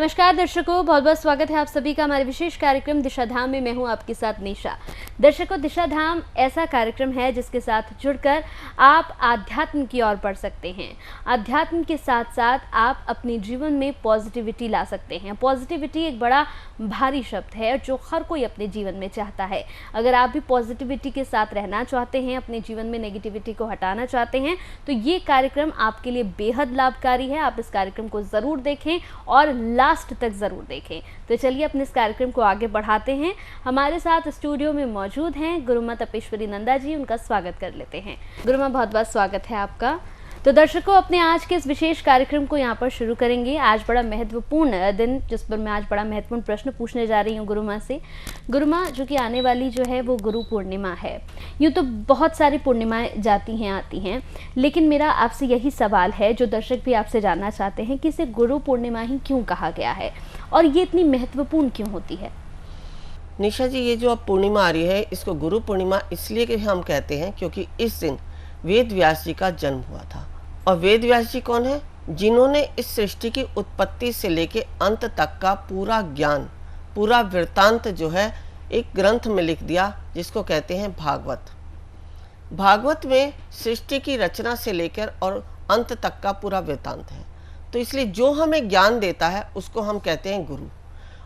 नमस्कार दर्शकों, बहुत बहुत स्वागत है आप सभी का हमारे विशेष कार्यक्रम दिशा धाम में। मैं हूं आपके साथ निशा। दर्शकों, दिशा धाम ऐसा कार्यक्रम है जिसके साथ जुड़कर आप आध्यात्म की ओर बढ़ सकते हैं। आध्यात्म के साथ साथ आप अपने जीवन में पॉजिटिविटी ला सकते हैं। पॉजिटिविटी एक बड़ा भारी शब्द है जो हर कोई अपने जीवन में चाहता है। अगर आप भी पॉजिटिविटी के साथ रहना चाहते हैं, अपने जीवन में नेगेटिविटी को हटाना चाहते हैं, तो ये कार्यक्रम आपके लिए बेहद लाभकारी है। आप इस कार्यक्रम को ज़रूर देखें और लास्ट तक ज़रूर देखें। तो चलिए अपने इस कार्यक्रम को आगे बढ़ाते हैं। हमारे साथ स्टूडियो में मौजूद हैं गुरुमा तपेश्वरी नंदा जी। उनका स्वागत कर लेते हैं। गुरुमा, बहुत बहुत स्वागत है आपका। तो दर्शकों, अपने आज के इस विशेष कार्यक्रम को यहाँ पर शुरू करेंगे। आज बड़ा महत्वपूर्ण दिन, जिस पर मैं आज बड़ा महत्वपूर्ण प्रश्न पूछने जा रही हूँ गुरुमा से। गुरुमा, जो कि आने वाली जो है वो गुरु पूर्णिमा है। यूँ तो बहुत सारी पूर्णिमाएँ जाती हैं आती हैं, लेकिन मेरा आपसे यही सवाल है, जो दर्शक भी आपसे जानना चाहते हैं, कि इसे गुरु पूर्णिमा ही क्यों कहा गया है और ये इतनी महत्वपूर्ण क्यों होती है? निशा जी, ये जो अब पूर्णिमा आ रही है, इसको गुरु पूर्णिमा इसलिए कि हम कहते हैं क्योंकि इस दिन वेद व्यास जी का जन्म हुआ था। और वेद व्यास जी कौन है? जिन्होंने इस सृष्टि की उत्पत्ति से लेके अंत तक का पूरा ज्ञान, पूरा वृत्तांत जो है एक ग्रंथ में लिख दिया, जिसको कहते हैं भागवत। भागवत में सृष्टि की रचना से लेकर और अंत तक का पूरा वृत्तांत है। तो इसलिए जो हमें ज्ञान देता है उसको हम कहते हैं गुरु।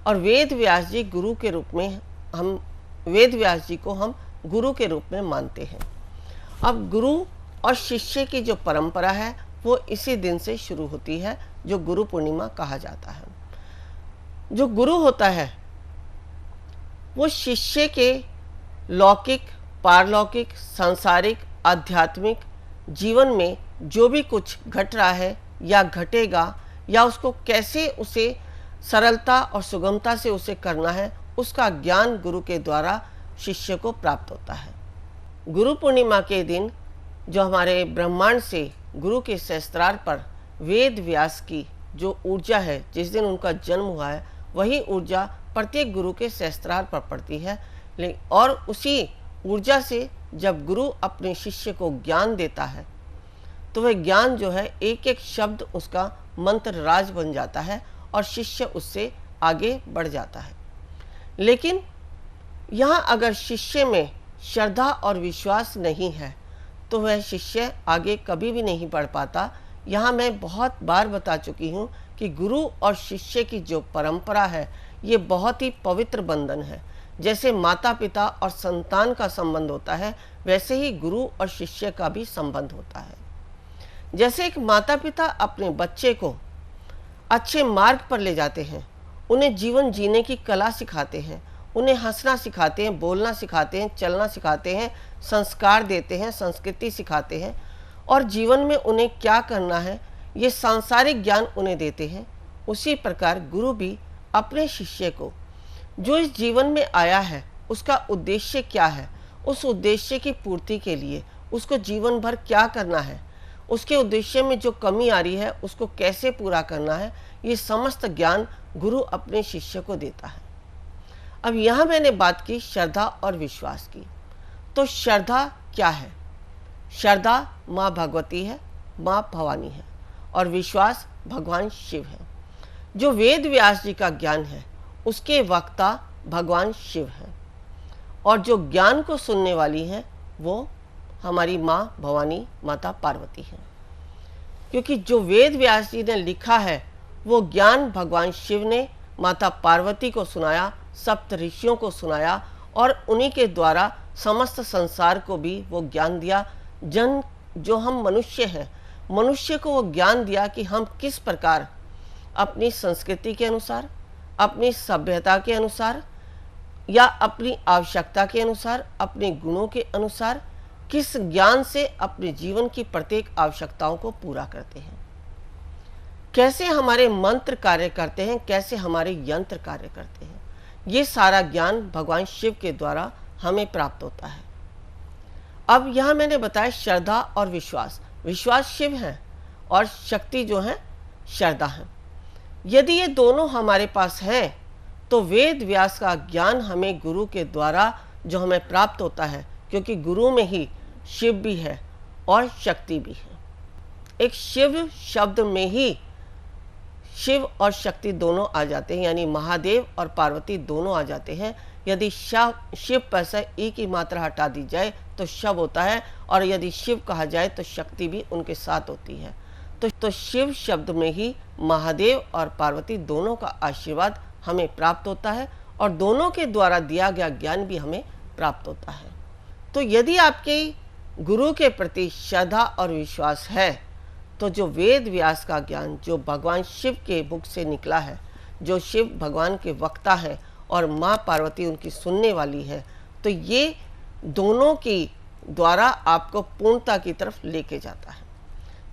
और वेद व्यास जी गुरु के रूप में, हम वेद व्यास जी को हम गुरु के रूप में मानते हैं। अब गुरु और शिष्य की जो परंपरा है वो इसी दिन से शुरू होती है, जो गुरु पूर्णिमा कहा जाता है। जो गुरु होता है वो शिष्य के लौकिक, पारलौकिक, सांसारिक, आध्यात्मिक जीवन में जो भी कुछ घट रहा है या घटेगा, या उसको कैसे उसे सरलता और सुगमता से उसे करना है, उसका ज्ञान गुरु के द्वारा शिष्य को प्राप्त होता है। गुरु पूर्णिमा के दिन जो हमारे ब्रह्मांड से गुरु के सहस्त्रार पर वेद व्यास की जो ऊर्जा है, जिस दिन उनका जन्म हुआ है, वही ऊर्जा प्रत्येक गुरु के सहस्त्रार पर पड़ती है। और उसी ऊर्जा से जब गुरु अपने शिष्य को ज्ञान देता है, तो वह ज्ञान जो है एक एक शब्द उसका मंत्र राज बन जाता है और शिष्य उससे आगे बढ़ जाता है। लेकिन यहाँ अगर शिष्य में श्रद्धा और विश्वास नहीं है तो वह शिष्य आगे कभी भी नहीं बढ़ पाता। यहाँ मैं बहुत बार बता चुकी हूँ कि गुरु और शिष्य की जो परंपरा है ये बहुत ही पवित्र बंधन है। जैसे माता पिता और संतान का संबंध होता है, वैसे ही गुरु और शिष्य का भी संबंध होता है। जैसे एक माता पिता अपने बच्चे को अच्छे मार्ग पर ले जाते हैं, उन्हें जीवन जीने की कला सिखाते हैं, उन्हें हंसना सिखाते हैं, बोलना सिखाते हैं, चलना सिखाते हैं, संस्कार देते हैं, संस्कृति सिखाते हैं, और जीवन में उन्हें क्या करना है ये सांसारिक ज्ञान उन्हें देते हैं। उसी प्रकार गुरु भी अपने शिष्य को जो इस जीवन में आया है उसका उद्देश्य क्या है, उस उद्देश्य की पूर्ति के लिए उसको जीवन भर क्या करना है, उसके उद्देश्य में जो कमी आ रही है उसको कैसे पूरा करना है, ये समस्त ज्ञान गुरु अपने शिष्य को देता है। अब यहाँ मैंने बात की श्रद्धा और विश्वास की। तो श्रद्धा क्या है? श्रद्धा माँ भगवती है, माँ भवानी है, और विश्वास भगवान शिव है। जो वेद व्यास जी का ज्ञान है उसके वक्ता भगवान शिव हैं, और जो ज्ञान को सुनने वाली हैं वो हमारी माँ भवानी, माता पार्वती हैं। क्योंकि जो वेद व्यास जी ने लिखा है वो ज्ञान भगवान शिव ने माता पार्वती को सुनाया, सप्त ऋषियों को सुनाया, और उन्हीं के द्वारा समस्त संसार को भी वो ज्ञान दिया। जो हम मनुष्य हैं, मनुष्य को वो ज्ञान दिया कि हम किस प्रकार अपनी संस्कृति के अनुसार, अपनी सभ्यता के अनुसार, या अपनी आवश्यकता के अनुसार, अपने गुणों के अनुसार किस ज्ञान से अपने जीवन की प्रत्येक आवश्यकताओं को पूरा करते हैं, कैसे हमारे मंत्र कार्य करते हैं, कैसे हमारे यंत्र कार्य करते हैं। ये सारा ज्ञान भगवान शिव के द्वारा हमें प्राप्त होता है। अब यहाँ मैंने बताया श्रद्धा और विश्वास। विश्वास शिव है और शक्ति जो है श्रद्धा है। यदि ये दोनों हमारे पास हैं तो वेद व्यास का ज्ञान हमें गुरु के द्वारा जो हमें प्राप्त होता है, क्योंकि गुरु में ही शिव भी है और शक्ति भी है। एक शिव शब्द में ही शिव और शक्ति दोनों आ जाते हैं, यानी महादेव और पार्वती दोनों आ जाते हैं। यदि शिव पर से ई की मात्रा हटा दी जाए तो शव होता है, और यदि शिव कहा जाए तो शक्ति भी उनके साथ होती है। तो शिव शब्द में ही महादेव और पार्वती दोनों का आशीर्वाद हमें प्राप्त होता है, और दोनों के द्वारा दिया गया ज्ञान भी हमें प्राप्त होता है। तो यदि आपके गुरु के प्रति श्रद्धा और विश्वास है, तो जो वेद व्यास का ज्ञान जो भगवान शिव के मुख से निकला है, जो शिव भगवान के वक्ता है और माँ पार्वती उनकी सुनने वाली है, तो ये दोनों की द्वारा आपको पूर्णता की तरफ लेके जाता है।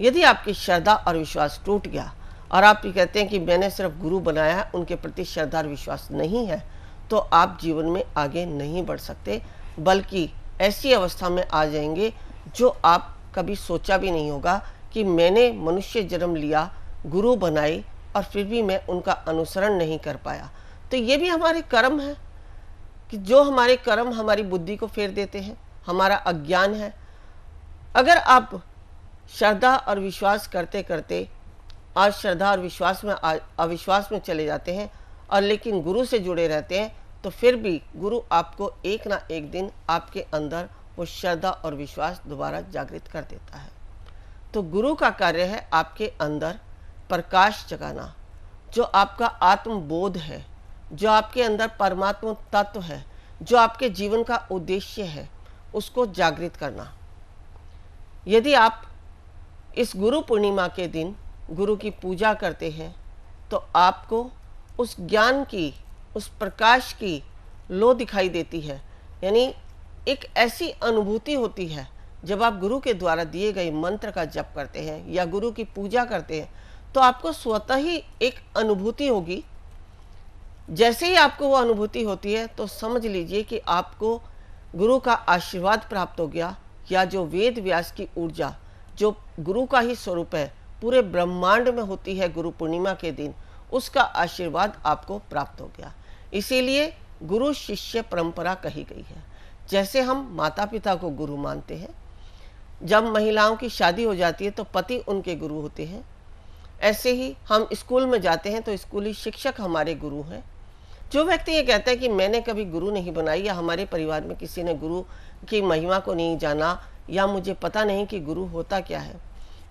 यदि आपकी श्रद्धा और विश्वास टूट गया और आप ये कहते हैं कि मैंने सिर्फ गुरु बनाया है, उनके प्रति श्रद्धा और विश्वास नहीं है, तो आप जीवन में आगे नहीं बढ़ सकते, बल्कि ऐसी अवस्था में आ जाएंगे जो आप कभी सोचा भी नहीं होगा कि मैंने मनुष्य जन्म लिया, गुरु बनाई, और फिर भी मैं उनका अनुसरण नहीं कर पाया। तो ये भी हमारे कर्म है कि जो हमारे कर्म हमारी बुद्धि को फेर देते हैं, हमारा अज्ञान है। अगर आप श्रद्धा और विश्वास करते करते आज श्रद्धा और विश्वास में अविश्वास में चले जाते हैं, और लेकिन गुरु से जुड़े रहते हैं, तो फिर भी गुरु आपको एक ना एक दिन आपके अंदर वो श्रद्धा और विश्वास दोबारा जागृत कर देता है। तो गुरु का कार्य है आपके अंदर प्रकाश जगाना, जो आपका आत्मबोध है, जो आपके अंदर परमात्मा तत्व है, जो आपके जीवन का उद्देश्य है, उसको जागृत करना। यदि आप इस गुरु पूर्णिमा के दिन गुरु की पूजा करते हैं, तो आपको उस ज्ञान की, उस प्रकाश की लो दिखाई देती है। यानी एक ऐसी अनुभूति होती है जब आप गुरु के द्वारा दिए गए मंत्र का जप करते हैं या गुरु की पूजा करते हैं, तो आपको स्वतः ही एक अनुभूति होगी। जैसे ही आपको वो अनुभूति होती है, तो समझ लीजिए कि आपको गुरु का आशीर्वाद प्राप्त हो गया, या जो वेद व्यास की ऊर्जा जो गुरु का ही स्वरूप है, पूरे ब्रह्मांड में होती है गुरु पूर्णिमा के दिन, उसका आशीर्वाद आपको प्राप्त हो गया। इसीलिए गुरु शिष्य परंपरा कही गई है। जैसे हम माता पिता को गुरु मानते हैं, जब महिलाओं की शादी हो जाती है तो पति उनके गुरु होते हैं, ऐसे ही हम स्कूल में जाते हैं तो स्कूली शिक्षक हमारे गुरु हैं। जो व्यक्ति ये कहता है कि मैंने कभी गुरु नहीं बनाई, या हमारे परिवार में किसी ने गुरु की महिमा को नहीं जाना, या मुझे पता नहीं कि गुरु होता क्या है,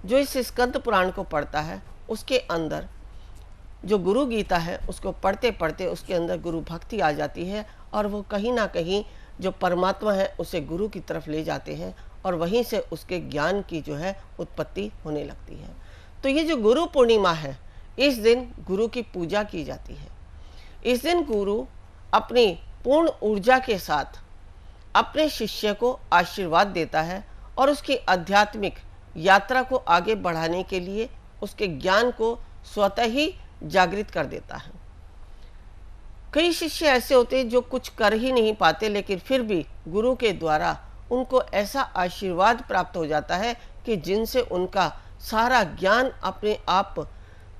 जो इस स्कंद पुराण को पढ़ता है, उसके अंदर जो गुरु गीता है उसको पढ़ते पढ़ते उसके अंदर गुरु भक्ति आ जाती है, और वो कहीं ना कहीं जो परमात्मा है उसे गुरु की तरफ ले जाते हैं, और वहीं से उसके ज्ञान की जो है उत्पत्ति होने लगती है। तो ये जो गुरु पूर्णिमा है, इस दिन गुरु की पूजा की जाती है। इस दिन गुरु अपनी पूर्ण ऊर्जा के साथ अपने शिष्य को आशीर्वाद देता है, और उसकी आध्यात्मिक यात्रा को आगे बढ़ाने के लिए उसके ज्ञान को स्वतः ही जागृत कर देता है। कई शिष्य ऐसे होते हैं जो कुछ कर ही नहीं पाते, लेकिन फिर भी गुरु के द्वारा उनको ऐसा आशीर्वाद प्राप्त हो जाता है कि जिनसे उनका सारा ज्ञान अपने आप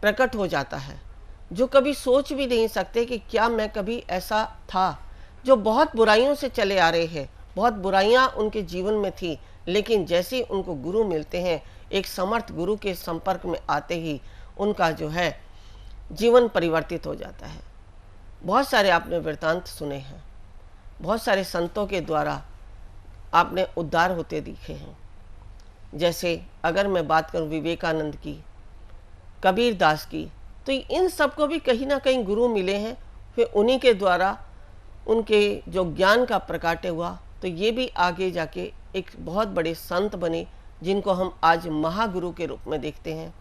प्रकट हो जाता है, जो कभी सोच भी नहीं सकते कि क्या मैं कभी ऐसा था। जो बहुत बुराइयों से चले आ रहे हैं, बहुत बुराइयां उनके जीवन में थी, लेकिन जैसे ही उनको गुरु मिलते हैं, एक समर्थ गुरु के संपर्क में आते ही उनका जो है जीवन परिवर्तित हो जाता है। बहुत सारे आपने वृत्तांत सुने हैं, बहुत सारे संतों के द्वारा आपने उद्धार होते दिखे हैं। जैसे अगर मैं बात करूं विवेकानंद की, कबीर दास की, तो इन सबको भी कहीं ना कहीं गुरु मिले हैं, फिर उन्हीं के द्वारा उनके जो ज्ञान का प्रकाट्य हुआ, तो ये भी आगे जाके एक बहुत बड़े संत बने, जिनको हम आज महागुरु के रूप में देखते हैं।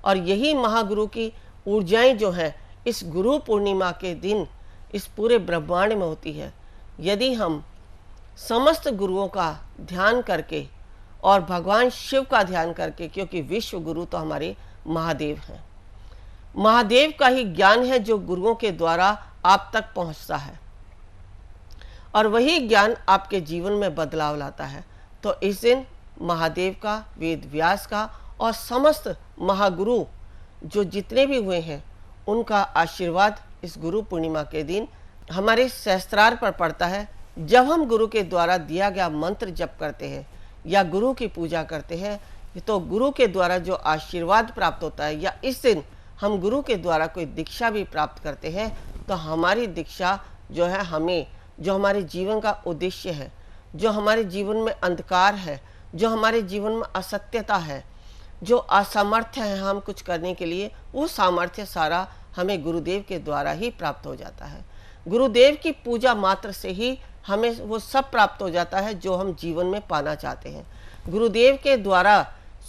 और यही महागुरु की ऊर्जाएं जो हैं इस गुरु पूर्णिमा के दिन इस पूरे ब्रह्मांड में होती है। यदि हम समस्त गुरुओं का ध्यान करके और भगवान शिव का ध्यान करके, क्योंकि विश्व गुरु तो हमारे महादेव हैं, महादेव का ही ज्ञान है जो गुरुओं के द्वारा आप तक पहुंचता है, और वही ज्ञान आपके जीवन में बदलाव लाता है। तो इस दिन महादेव का, वेद व्यास का और समस्त महागुरु जो जितने भी हुए हैं, उनका आशीर्वाद इस गुरु पूर्णिमा के दिन हमारे सहस्त्रार पर पड़ता है। जब हम गुरु के द्वारा दिया गया मंत्र जप करते हैं या गुरु की पूजा करते हैं, तो गुरु के द्वारा जो आशीर्वाद प्राप्त होता है, या इस दिन हम गुरु के द्वारा कोई दीक्षा भी प्राप्त करते हैं तो हमारी दीक्षा जो है, हमें जो हमारे जीवन का उद्देश्य है, जो हमारे जीवन में अंधकार है, जो हमारे जीवन में असत्यता है, जो असमर्थ्य है हम कुछ करने के लिए, वो सामर्थ्य सारा हमें गुरुदेव के द्वारा ही प्राप्त हो जाता है। गुरुदेव की पूजा मात्र से ही हमें वो सब प्राप्त हो जाता है जो हम जीवन में पाना चाहते हैं। गुरुदेव के द्वारा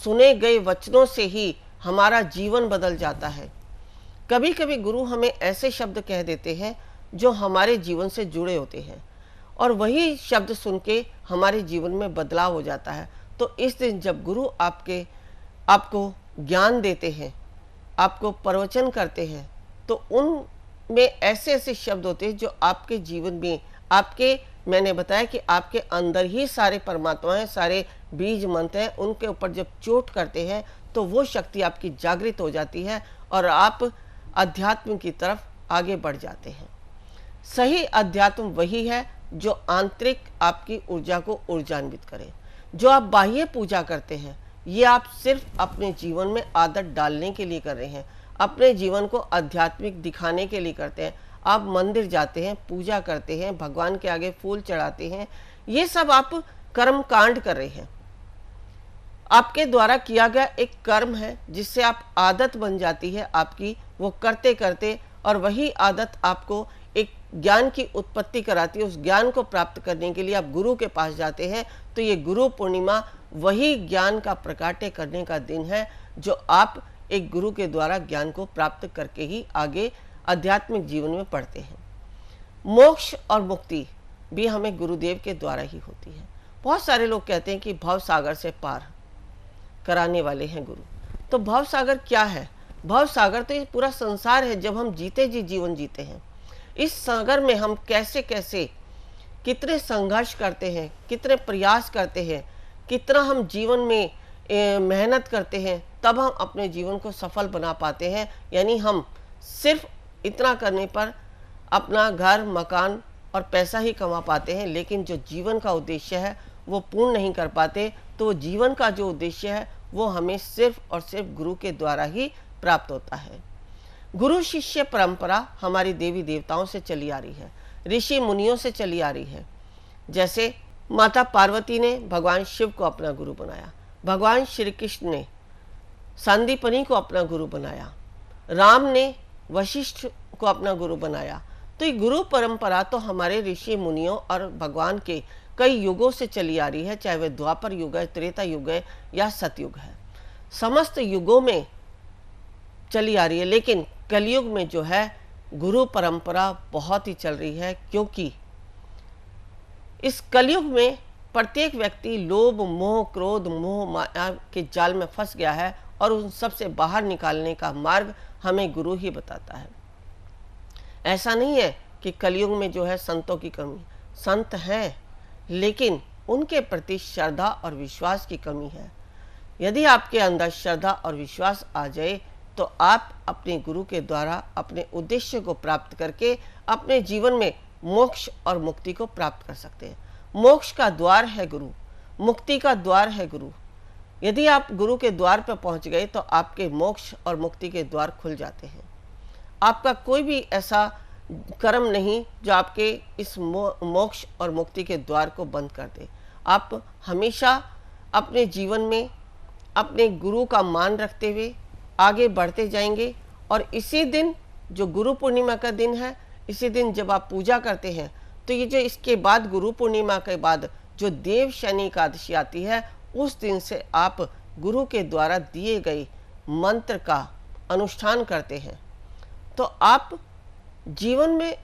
सुने गए वचनों से ही हमारा जीवन बदल जाता है। कभी कभी गुरु हमें ऐसे शब्द कह देते हैं जो हमारे जीवन से जुड़े होते हैं और वही शब्द सुन के हमारे जीवन में बदलाव हो जाता है। तो इस दिन जब गुरु आपको ज्ञान देते हैं, आपको प्रवचन करते हैं, तो उनमें ऐसे ऐसे शब्द होते हैं जो आपके जीवन में मैंने बताया कि आपके अंदर ही सारे परमात्मा हैं, सारे बीज मंत्र हैं, उनके ऊपर जब चोट करते हैं तो वो शक्ति आपकी जागृत हो जाती है और आप अध्यात्म की तरफ आगे बढ़ जाते हैं। सही अध्यात्म वही है जो आंतरिक आपकी ऊर्जा को ऊर्जान्वित करे। जो आप बाह्य पूजा करते हैं ये आप सिर्फ अपने जीवन में आदत डालने के लिए कर रहे हैं, अपने जीवन को आध्यात्मिक दिखाने के लिए करते हैं। आप मंदिर जाते हैं, पूजा करते हैं, भगवान के आगे फूल चढ़ाते हैं, ये सब आप कर्म कांड कर रहे हैं। आपके द्वारा किया गया एक कर्म है जिससे आप आदत बन जाती है आपकी, वो करते करते, और वही आदत आपको एक ज्ञान की उत्पत्ति कराती है। उस ज्ञान को प्राप्त करने के लिए आप गुरु के पास जाते हैं। तो ये गुरु पूर्णिमा वही ज्ञान का प्रकाट्य करने का दिन है जो आप एक गुरु के द्वारा ज्ञान को प्राप्त करके ही आगे आध्यात्मिक जीवन में पढ़ते हैं। मोक्ष और मुक्ति भी हमें गुरुदेव के द्वारा ही होती है। बहुत सारे लोग कहते हैं कि भव सागर से पार कराने वाले हैं गुरु। तो भव सागर क्या है? भव सागर तो ये पूरा संसार है। जब हम जीते जी जीवन जीते हैं, इस सागर में हम कैसे कैसे कितने संघर्ष करते हैं, कितने प्रयास करते हैं, कितना हम जीवन में मेहनत करते हैं, तब हम अपने जीवन को सफल बना पाते हैं। यानी हम सिर्फ इतना करने पर अपना घर, मकान और पैसा ही कमा पाते हैं, लेकिन जो जीवन का उद्देश्य है वो पूर्ण नहीं कर पाते। तो जीवन का जो उद्देश्य है वो हमें सिर्फ और सिर्फ गुरु के द्वारा ही प्राप्त होता है। गुरु शिष्य परंपरा हमारी देवी देवताओं से चली आ रही है, ऋषि मुनियों से चली आ रही है। जैसे माता पार्वती ने भगवान शिव को अपना गुरु बनाया, भगवान श्री कृष्ण ने संदीपनी को अपना गुरु बनाया, राम ने वशिष्ठ को अपना गुरु बनाया। तो ये गुरु परंपरा तो हमारे ऋषि मुनियों और भगवान के कई युगों से चली आ रही है, चाहे वह द्वापर युग है, त्रेता युग है या सतयुग है। समस्त युगों में चली आ रही है, लेकिन कलयुग में जो है गुरु परंपरा बहुत ही चल रही है, क्योंकि इस कलयुग में प्रत्येक व्यक्ति लोभ, मोह, क्रोध, मोह, माया के जाल में फंस गया है और उन सब से बाहर निकालने का मार्ग हमें गुरु ही बताता है। ऐसा नहीं है कि कलयुग में जो है संतों की कमी, संत हैं लेकिन उनके प्रति श्रद्धा और विश्वास की कमी है। यदि आपके अंदर श्रद्धा और विश्वास आ जाए तो आप अपने गुरु के द्वारा अपने उद्देश्य को प्राप्त करके अपने जीवन में मोक्ष और मुक्ति को प्राप्त कर सकते हैं। मोक्ष का द्वार है गुरु, मुक्ति का द्वार है गुरु। यदि आप गुरु के द्वार पर पहुंच गए तो आपके मोक्ष और मुक्ति के द्वार खुल जाते हैं। आपका कोई भी ऐसा कर्म नहीं जो आपके इस मोक्ष और मुक्ति के द्वार को बंद कर दे। आप हमेशा अपने जीवन में अपने गुरु का मान रखते हुए आगे बढ़ते जाएंगे। और इसी दिन जो गुरु पूर्णिमा का दिन है, इसी दिन जब आप पूजा करते हैं तो ये जो इसके बाद गुरु पूर्णिमा के बाद जो देव शनि एकादशी आती है, उस दिन से आप गुरु के द्वारा दिए गए मंत्र का अनुष्ठान करते हैं तो आप जीवन में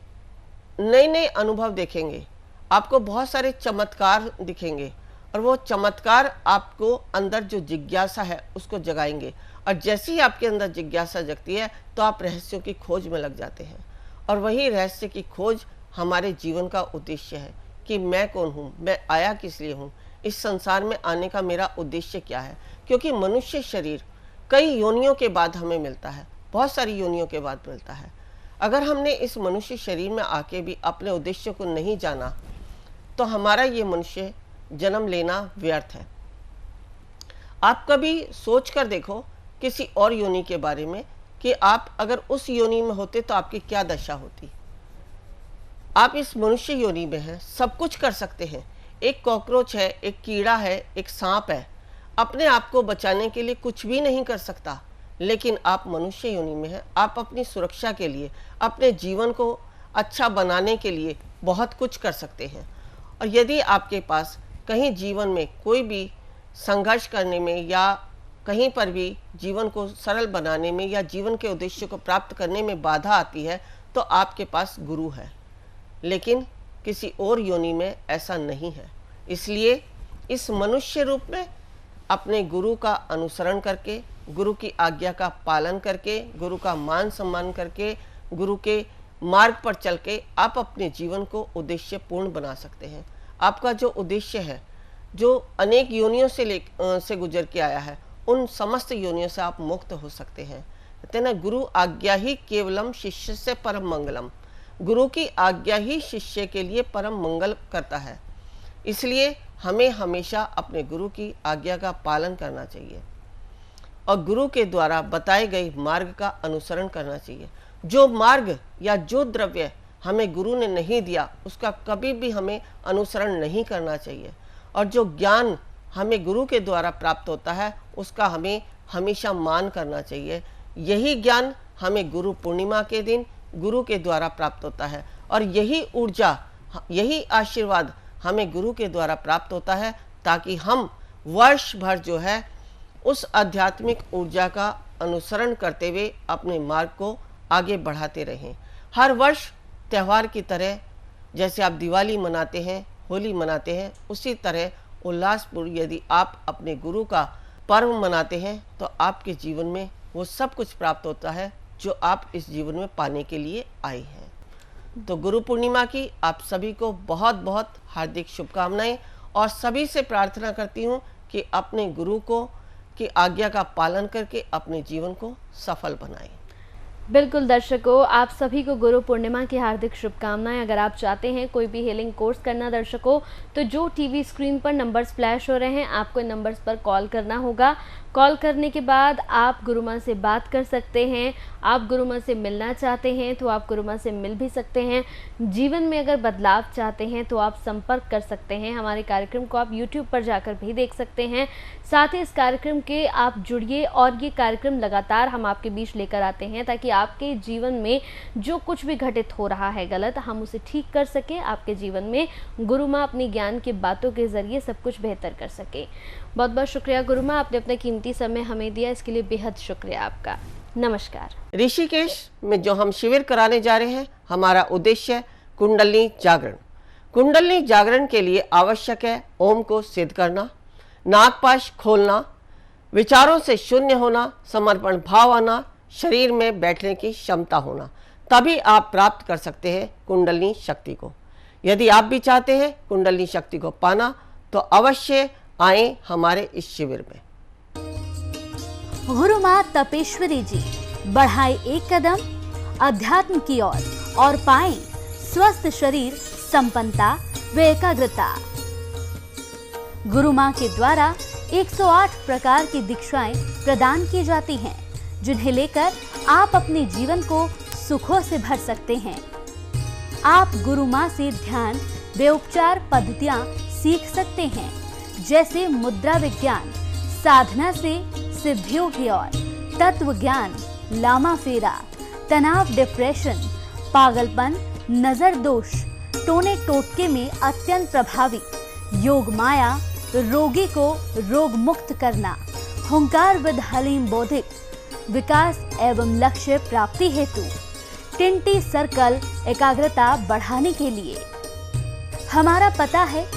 नए नए अनुभव देखेंगे, आपको बहुत सारे चमत्कार दिखेंगे और वो चमत्कार आपको अंदर जो जिज्ञासा है उसको जगाएंगे। और जैसे ही आपके अंदर जिज्ञासा जगती है तो आप रहस्यों की खोज में लग जाते हैं। और वही रहस्य की खोज हमारे जीवन का उद्देश्य है कि मैं कौन हूँ, मैं आया किस लिए हूँ, इस संसार में आने का मेरा उद्देश्य क्या है। क्योंकि मनुष्य शरीर कई योनियों के बाद हमें मिलता है, बहुत सारी योनियों के बाद मिलता है। अगर हमने इस मनुष्य शरीर में आके भी अपने उद्देश्य को नहीं जाना तो हमारा ये मनुष्य जन्म लेना व्यर्थ है। आप कभी सोच कर देखो किसी और योनि के बारे में कि आप अगर उस योनि में होते तो आपकी क्या दशा होती। आप इस मनुष्य योनि में हैं, सब कुछ कर सकते हैं। एक कॉकरोच है, एक कीड़ा है, एक सांप है, अपने आप को बचाने के लिए कुछ भी नहीं कर सकता, लेकिन आप मनुष्य योनि में हैं। आप अपनी सुरक्षा के लिए, अपने जीवन को अच्छा बनाने के लिए बहुत कुछ कर सकते हैं। और यदि आपके पास कहीं जीवन में कोई भी संघर्ष करने में या कहीं पर भी जीवन को सरल बनाने में या जीवन के उद्देश्य को प्राप्त करने में बाधा आती है, तो आपके पास गुरु है। लेकिन किसी और योनि में ऐसा नहीं है। इसलिए इस मनुष्य रूप में अपने गुरु का अनुसरण करके, गुरु की आज्ञा का पालन करके, गुरु का मान सम्मान करके, गुरु के मार्ग पर चल के आप अपने जीवन को उद्देश्य पूर्ण बना सकते हैं। आपका जो उद्देश्य है, जो अनेक योनियों से गुजर के आया है, उन समस्त योनियों से आप मुक्त हो सकते हैं। कहते हैं ना, गुरु आज्ञा ही केवलम शिष्य से परम मंगलम। गुरु की आज्ञा ही शिष्य के लिए परम मंगल करता है। इसलिए हमें हमेशा अपने गुरु की आज्ञा का पालन करना चाहिए और गुरु के द्वारा बताए गए मार्ग का अनुसरण करना चाहिए। जो मार्ग या जो द्रव्य हमें गुरु ने नहीं दिया, उसका कभी भी हमें अनुसरण नहीं करना चाहिए। और जो ज्ञान हमें गुरु के द्वारा प्राप्त होता है, उसका हमें हमेशा मान करना चाहिए। यही ज्ञान हमें गुरु पूर्णिमा के दिन गुरु के द्वारा प्राप्त होता है और यही ऊर्जा, यही आशीर्वाद हमें गुरु के द्वारा प्राप्त होता है, ताकि हम वर्ष भर जो है उस आध्यात्मिक ऊर्जा का अनुसरण करते हुए अपने मार्ग को आगे बढ़ाते रहें। हर वर्ष त्यौहार की तरह, जैसे आप दिवाली मनाते हैं, होली मनाते हैं, उसी तरह उल्लासपूर्ण यदि आप अपने गुरु का पर्व मनाते हैं तो आपके जीवन में वो सब कुछ प्राप्त होता है जो आप इस जीवन में पाने के लिए आए हैं। तो गुरु पूर्णिमा की आप सभी को बहुत बहुत हार्दिक शुभकामनाएं और सभी से प्रार्थना करती हूँ कि अपने गुरु को की आज्ञा का पालन करके अपने जीवन को सफल बनाएं। बिल्कुल दर्शकों, आप सभी को गुरु पूर्णिमा की हार्दिक शुभकामनाएं। अगर आप चाहते हैं कोई भी हीलिंग कोर्स करना दर्शकों, तो जो टीवी स्क्रीन पर नंबर्स फ्लैश हो रहे हैं, आपको इन नंबर्स पर कॉल करना होगा। कॉल करने के बाद आप गुरु माँ से बात कर सकते हैं। आप गुरु माँ से मिलना चाहते हैं तो आप गुरु माँ से मिल भी सकते हैं। जीवन में अगर बदलाव चाहते हैं तो आप संपर्क कर सकते हैं। हमारे कार्यक्रम को आप यूट्यूब पर जाकर भी देख सकते हैं। साथ ही इस कार्यक्रम के आप जुड़िए और ये कार्यक्रम लगातार हम आपके बीच लेकर आते हैं, ताकि आपके जीवन में जो कुछ भी घटित हो रहा है गलत, हम उसे ठीक कर सके। आपके जीवन में गुरु माँ अपनी ज्ञान की बातों के जरिए सब कुछ बेहतर कर सके। बहुत बहुत शुक्रिया गुरु माँ, आपने अपना कीमती समय हमें दिया, इसके लिए बेहद शुक्रिया आपका। नमस्कार। ऋषिकेश में जो हम शिविर कराने जा रहे हैं, हमारा उद्देश्य है कुंडलिनी जागरण। कुंडलिनी जागरण के लिए आवश्यक है ओम को सिद्ध करना, नागपाश खोलना, विचारों से शून्य होना, समर्पण भाव आना, शरीर में बैठने की क्षमता होना, तभी आप प्राप्त कर सकते हैं कुंडलिनी शक्ति को। यदि आप भी चाहते हैं कुंडलिनी शक्ति को पाना तो अवश्य आए हमारे इस शिविर में। गुरु माँ तपेश्वरी जी बढ़ाए एक कदम अध्यात्म की ओर और पाएं स्वस्थ शरीर, संपन्नता व एकाग्रता। गुरु माँ के द्वारा 108 प्रकार की दीक्षाएं प्रदान की जाती हैं, जिन्हें लेकर आप अपने जीवन को सुखों से भर सकते हैं। आप गुरु माँ से ध्यान व उपचार पद्धतियां सीख सकते हैं, जैसे मुद्रा विज्ञान, साधना से सिद्धियों की ओर, तत्व ज्ञान, लामा फेरा, तनाव, डिप्रेशन, पागलपन, नजर दोष, टोने टोटके में अत्यंत प्रभावी, योग माया, रोगी को रोग मुक्त करना, हुंकार विद हलीम बोधिक, विकास एवं लक्ष्य प्राप्ति हेतु, टिंटी सर्कल एकाग्रता बढ़ाने के लिए। हमारा पता है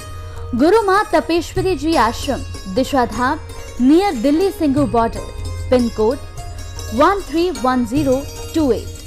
गुरु माँ Tapeshwari ji Ashram, Dishadham, near Delhi Singhu border, pin code 131028।